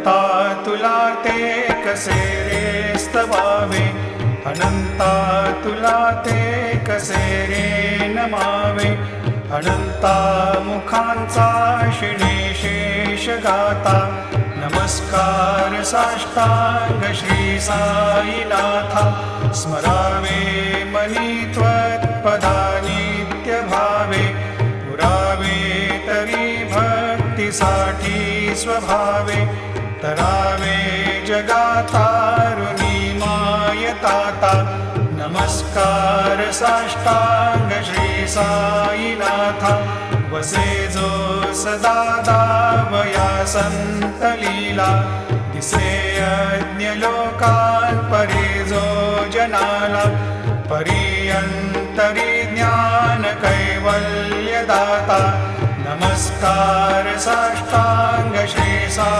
अनंता तुला ते कसे रे स्तवावे, अनंता तुला ते कसे रे नमावे. अनंता मुखांचा शिणे शेष गाता, नमस्कार साष्टांग श्री साईनाथा. स्मरावे मनी त्वत्पदा नित्य भावे, पुरावे तरी भक्तीसाठी स्वभावे. तरावे जगातारुणी मायताता, नमस्कार साष्टांग श्री साईनाथा. वसे जो सदा दावया संत लीला, दिसे यज्ञ लोकांत परी जो जनाला. परियंतरी ज्ञान कैवल्य दाता, नमस्कार साष्टांग श्री सा.